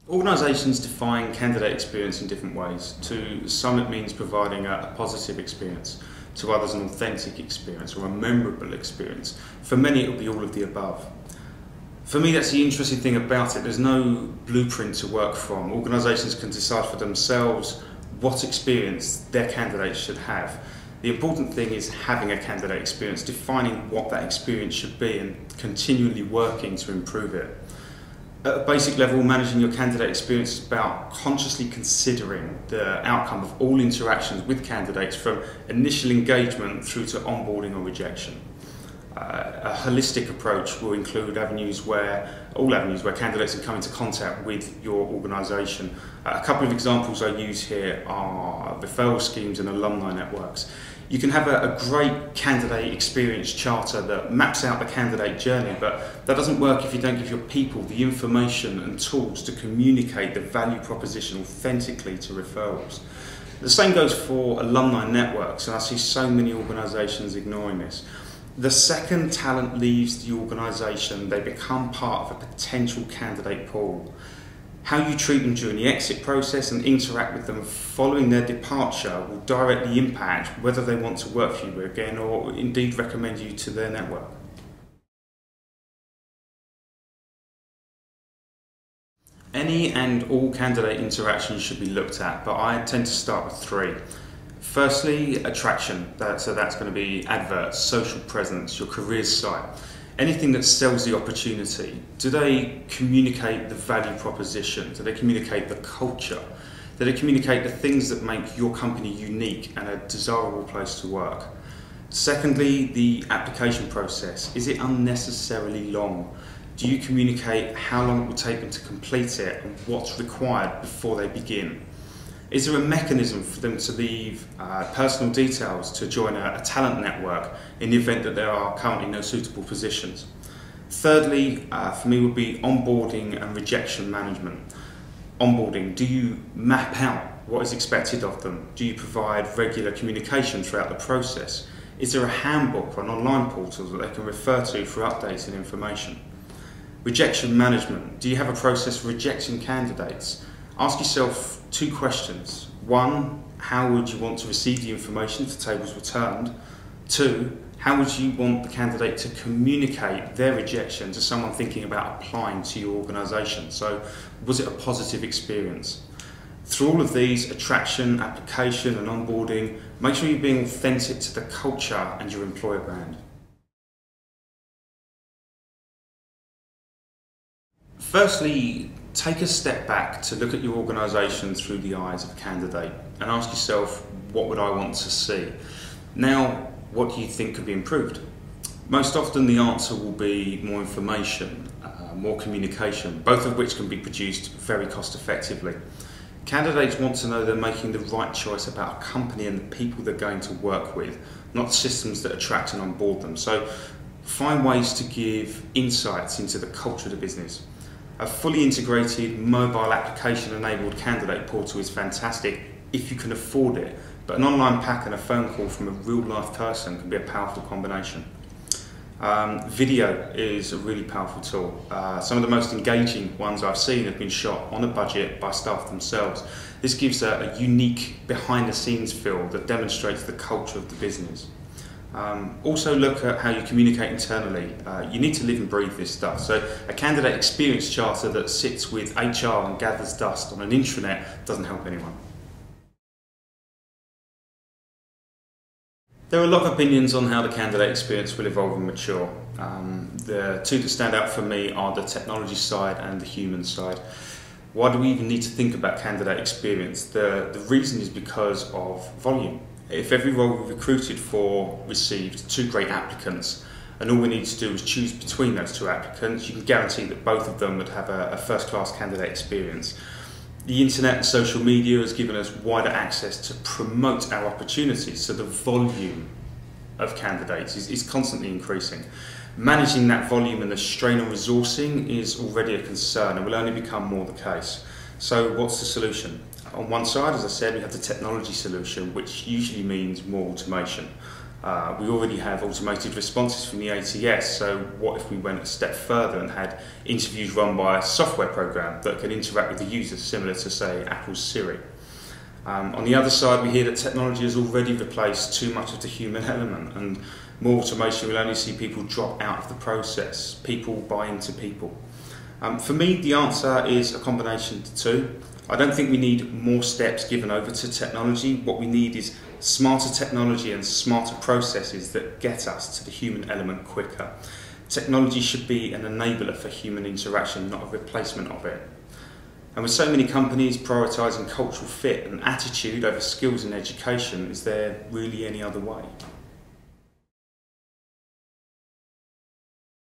Organisations define candidate experience in different ways. To some it means providing a positive experience, to others an authentic experience or a memorable experience. For many it will be all of the above. For me, that's the interesting thing about it. There's no blueprint to work from. Organisations can decide for themselves what experience their candidates should have. The important thing is having a candidate experience, defining what that experience should be and continually working to improve it. At a basic level, managing your candidate experience is about consciously considering the outcome of all interactions with candidates from initial engagement through to onboarding or rejection. A holistic approach will include all avenues where candidates can come into contact with your organisation. A couple of examples I use here are referral schemes and alumni networks. You can have a great candidate experience charter that maps out the candidate journey, but that doesn't work if you don't give your people the information and tools to communicate the value proposition authentically to referrals. The same goes for alumni networks, and I see so many organisations ignoring this. The second talent leaves the organisation, they become part of a potential candidate pool. How you treat them during the exit process and interact with them following their departure will directly impact whether they want to work for you again or indeed recommend you to their network. Any and all candidate interactions should be looked at, but I tend to start with three. Firstly, attraction. So that's going to be adverts, social presence, your careers site. Anything that sells the opportunity. Do they communicate the value proposition? Do they communicate the culture? Do they communicate the things that make your company unique and a desirable place to work? Secondly, the application process. Is it unnecessarily long? Do you communicate how long it will take them to complete it and what's required before they begin? Is there a mechanism for them to leave personal details to join a talent network in the event that there are currently no suitable positions? Thirdly, for me would be onboarding and rejection management. Onboarding, do you map out what is expected of them? Do you provide regular communication throughout the process? Is there a handbook or an online portal that they can refer to for updates and information? Rejection management, do you have a process for rejecting candidates? Ask yourself two questions. One, how would you want to receive the information if the tables were turned? Two, how would you want the candidate to communicate their rejection to someone thinking about applying to your organisation? So, was it a positive experience? Through all of these, attraction, application and onboarding, make sure you're being authentic to the culture and your employer brand. Firstly, take a step back to look at your organisation through the eyes of a candidate and ask yourself, what would I want to see? Now, what do you think could be improved? Most often the answer will be more information, more communication, both of which can be produced very cost effectively. Candidates want to know they're making the right choice about a company and the people they're going to work with, not systems that attract and onboard them. So find ways to give insights into the culture of the business. A fully integrated mobile application-enabled candidate portal is fantastic if you can afford it, but an online pack and a phone call from a real-life person can be a powerful combination. Video is a really powerful tool. Some of the most engaging ones I've seen have been shot on a budget by staff themselves. This gives a unique behind-the-scenes feel that demonstrates the culture of the business. Also look at how you communicate internally. You need to live and breathe this stuff. So a candidate experience charter that sits with HR and gathers dust on an intranet doesn't help anyone. There are a lot of opinions on how the candidate experience will evolve and mature. The two that stand out for me are the technology side and the human side. Why do we even need to think about candidate experience? The reason is because of volume. If every role we recruited for received 2 great applicants and all we need to do is choose between those 2 applicants, you can guarantee that both of them would have a first-class candidate experience. The internet and social media has given us wider access to promote our opportunities, so the volume of candidates is constantly increasing. Managing that volume and the strain on resourcing is already a concern and will only become more the case. So what's the solution? On one side, as I said, we have the technology solution, which usually means more automation. We already have automated responses from the ATS, so what if we went a step further and had interviews run by a software program that can interact with the users, similar to, say, Apple's Siri? On the other side, we hear that technology has already replaced too much of the human element, and more automation will only see people drop out of the process, people buy into people. For me, the answer is a combination of the two. I don't think we need more steps given over to technology. What we need is smarter technology and smarter processes that get us to the human element quicker. Technology should be an enabler for human interaction, not a replacement of it. And with so many companies prioritising cultural fit and attitude over skills and education, is there really any other way?